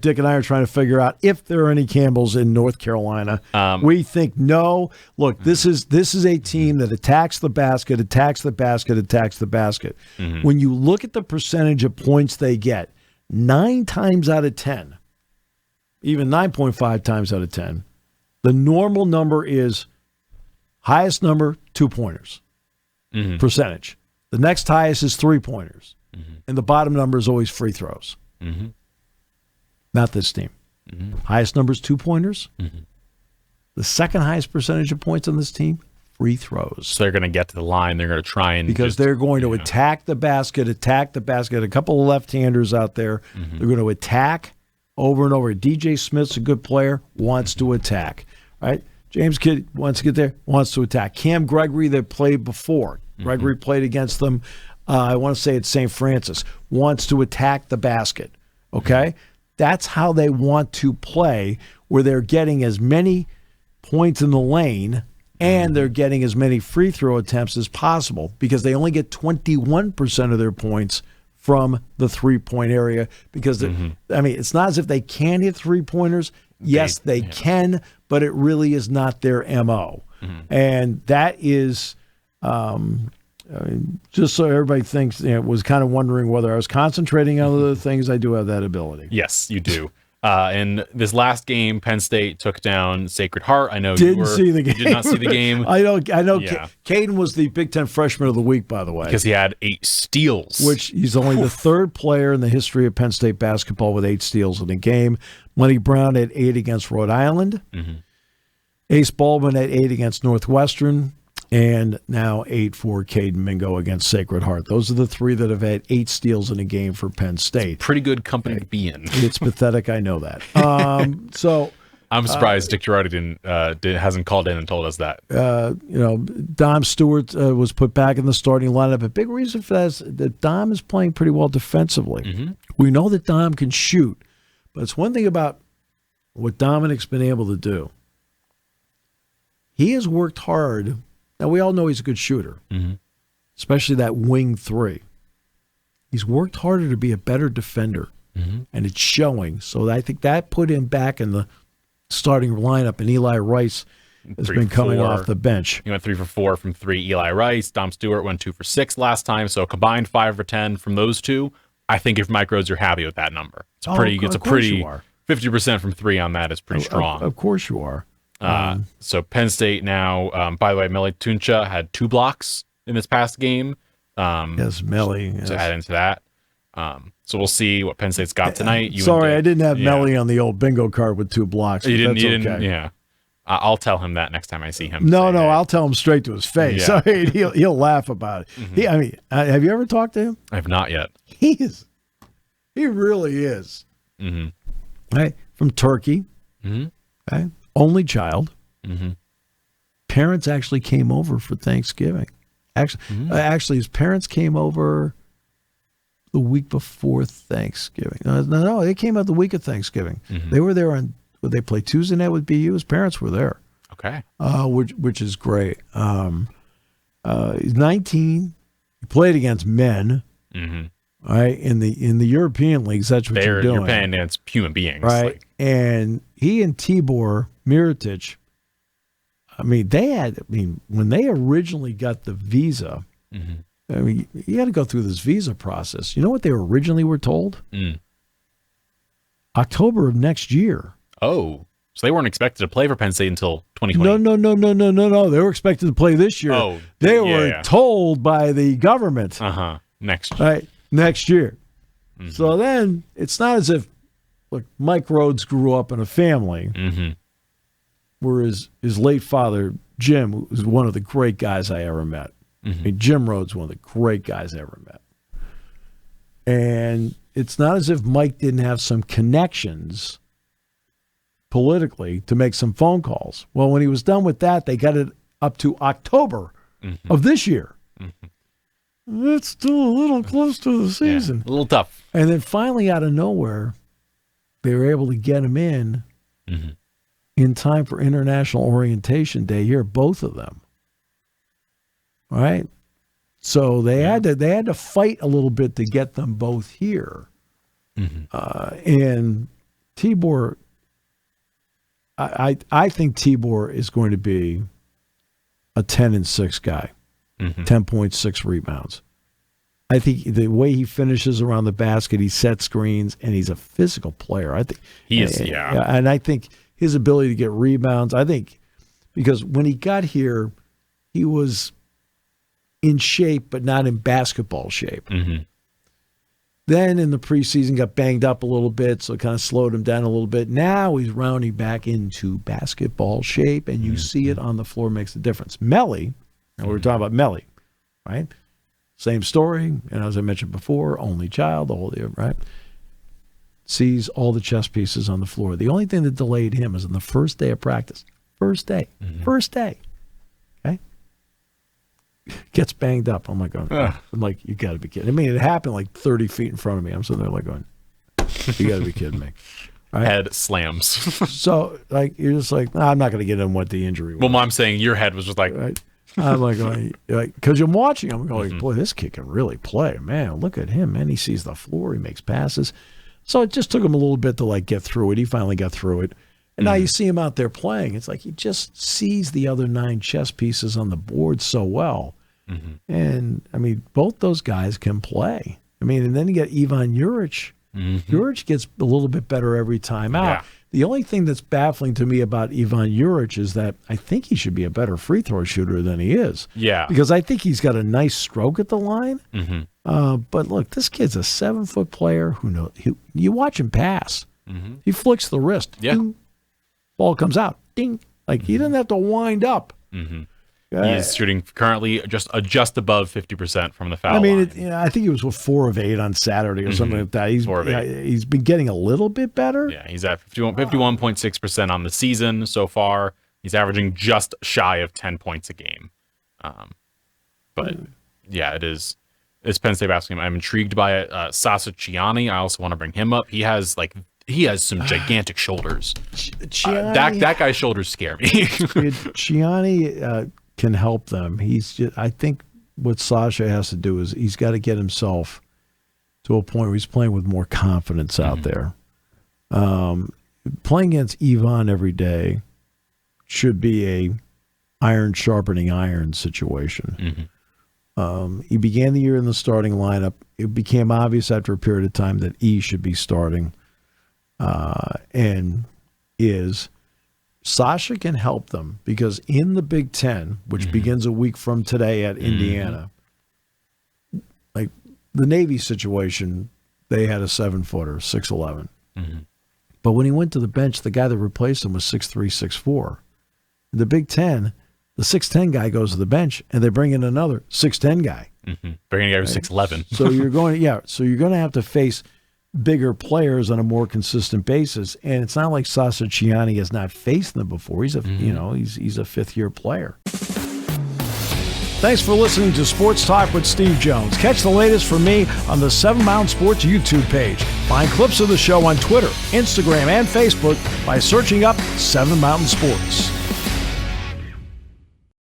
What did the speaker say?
Dick and I are trying to figure out if there are any Campbells in North Carolina. We think no. Look, this is a team that attacks the basket. When you look at the percentage of points they get, 9 times out of 10, even 9.5 times out of 10, the normal number is highest number, 2-pointers, percentage. The next highest is 3-pointers. And the bottom number is always free throws. Not this team. Highest number is 2-pointers. The second highest percentage of points on this team, free throws. So they're going to get to the line. They're going to try and because they're going to attack the basket. A couple of left-handers out there. They're going to attack over and over. DJ Smith's a good player, wants to attack. Right? James Kidd wants to get there, wants to attack. Cam Gregory, that played before. Gregory played against them. I want to say it's St. Francis. Wants to attack the basket. Okay? That's how they want to play, where they're getting as many points in the lane and they're getting as many free throw attempts as possible because they only get 21% of their points from the three-point area because, it's not as if they can hit three-pointers. Yes, they can, but it really is not their MO. And that is just so everybody thinks, was kind of wondering whether I was concentrating on other things. I do have that ability. Yes, you do. In this last game, Penn State took down Sacred Heart. I know didn't see the game. You did not see the game. I know. Yeah. Kayden was the Big Ten Freshman of the Week, by the way, because he had 8 steals. Which he's only the third player in the history of Penn State basketball with 8 steals in a game. Money Brown had 8 against Rhode Island. Ace Baldwin had 8 against Northwestern. And now 8 for Kayden Mingo against Sacred Heart. Those are the 3 that have had 8 steals in a game for Penn State. Pretty good company to be in. It's pathetic. I know that. So I'm surprised Dick Girardi hasn't called in and told us that. Dom Stewart was put back in the starting lineup. A big reason for that is that Dom is playing pretty well defensively. We know that Dom can shoot, but it's one thing about what Dominic's been able to do. He has worked hard. Now, we all know he's a good shooter, especially that wing 3. He's worked harder to be a better defender, and it's showing. So I think that put him back in the starting lineup, and Eli Rice has been coming off the bench. He went 3 for 4 from 3. Eli Rice, Dom Stewart went 2 for 6 last time, so combined 5 for 10 from those 2. I think if Mike Rhoades, you're happy with that number. It's a pretty 50% from 3 on that is pretty strong. Of course you are. So Penn State now, by the way, Meli Tuncha had 2 blocks in this past game. Yes, Meli. Yes. To add into that. So we'll see what Penn State's got tonight. I didn't have Meli on the old bingo card with 2 blocks. You didn't. Yeah. I'll tell him that next time I see him. No, I'll tell him straight to his face. Yeah. He'll laugh about it. Have you ever talked to him? I have not yet. He really is. Right? From Turkey. Right? Only child. Parents actually came over for Thanksgiving. Actually, his parents came over the week before Thanksgiving. No, they came out the week of Thanksgiving. They were there they played Tuesday night with BU. His parents were there. Okay. Which is great. He's 19. He played against men. Right? In the European leagues, that's what you're doing. You're playing against human beings. Right. And he and Tibor Mirotic, when they originally got the visa, you got to go through this visa process. You know what they originally were told? October of next year. Oh, so they weren't expected to play for Penn State until 2020. No. They were expected to play this year. Oh, they were told by the government. Next. Right, next year. So then it's not as if, look, Mike Rhoades grew up in a family where his late father, Jim, was one of the great guys I ever met. Jim Rhoades, one of the great guys I ever met. And it's not as if Mike didn't have some connections politically to make some phone calls. Well, when he was done with that, they got it up to October of this year. It's still a little close to the season. A little tough. And then finally, out of nowhere, they were able to get him in time for International Orientation Day here, both of them. All right? So they had to fight a little bit to get them both here. And Tibor, I think Tibor is going to be a 10-6 guy, 10.6 rebounds. I think the way he finishes around the basket, he sets screens, and he's a physical player. I think he is, yeah. And I think his ability to get rebounds, I think, because when he got here, he was in shape, but not in basketball shape. Mm-hmm. Then in the preseason, got banged up a little bit, so it kind of slowed him down a little bit. Now he's rounding back into basketball shape, and you see it on the floor, makes a difference. Melly, and we were talking about Melly, right? Same story, and as I mentioned before, only child, the whole deal, right? Sees all the chess pieces on the floor. The only thing that delayed him is on the first day of practice. First day. Okay? Gets banged up. I'm like, you got to be kidding. I mean, it happened like 30 feet in front of me. I'm sitting there like going, you got to be kidding me. Right? Head slams. So, like, you're just like, I'm not going to get in what the injury was. Well, I'm saying your head was just like... Right? I'm like, because you're watching, I'm going, boy, this kid can really play. Man, look at him, man. He sees the floor. He makes passes. So it just took him a little bit to, like, get through it. He finally got through it. And now you see him out there playing. It's like he just sees the other 9 chess pieces on the board so well. Mm-hmm. And, I mean, both those guys can play. I mean, and then you got Ivan Juric. Mm-hmm. Juric gets a little bit better every time out. Yeah. The only thing that's baffling to me about Ivan Juric is that I think he should be a better free throw shooter than he is. Yeah. Because I think he's got a nice stroke at the line. Mm-hmm. But look, this kid's a 7-foot player. Who knows? You watch him pass. Mm-hmm. He flicks the wrist. Yeah. Ding. Ball comes out. Ding. Like, he doesn't have to wind up. Mm-hmm. He is shooting currently just above 50% from the foul line. I think he was 4 of 8 on Saturday or something like that. He's been getting a little bit better. Yeah, he's at 51.6% on the season so far. He's averaging just shy of 10 points a game. But yeah, it is. It's Penn State basketball. I'm intrigued by it. Sasa Ciani, I also want to bring him up. He has some gigantic shoulders. That guy's shoulders scare me. Ciani can help them. I think what Sasha has to do is he's got to get himself to a point where he's playing with more confidence out there. Playing against Ivan every day should be a iron sharpening iron situation. He began the year in the starting lineup. It became obvious after a period of time that E should be starting, and is. Sasha can help them because in the Big Ten, which begins a week from today at Indiana, like the Navy situation, they had a 7-footer, 6'11". But when he went to the bench, the guy that replaced him was 6'3", 6'4". In the Big Ten, the 6'10" guy goes to the bench, and they bring in another 6'10" guy. Bringing a guy who's 6'11". So you're going to have to face bigger players on a more consistent basis, and it's not like Sasa Ciani has not faced them before. He's he's a 5th-year player. Thanks for listening to Sports Talk with Steve Jones. Catch the latest from me on the 7 Mountain Sports YouTube page. Find clips of the show on Twitter, Instagram, and Facebook by searching up 7 Mountain Sports.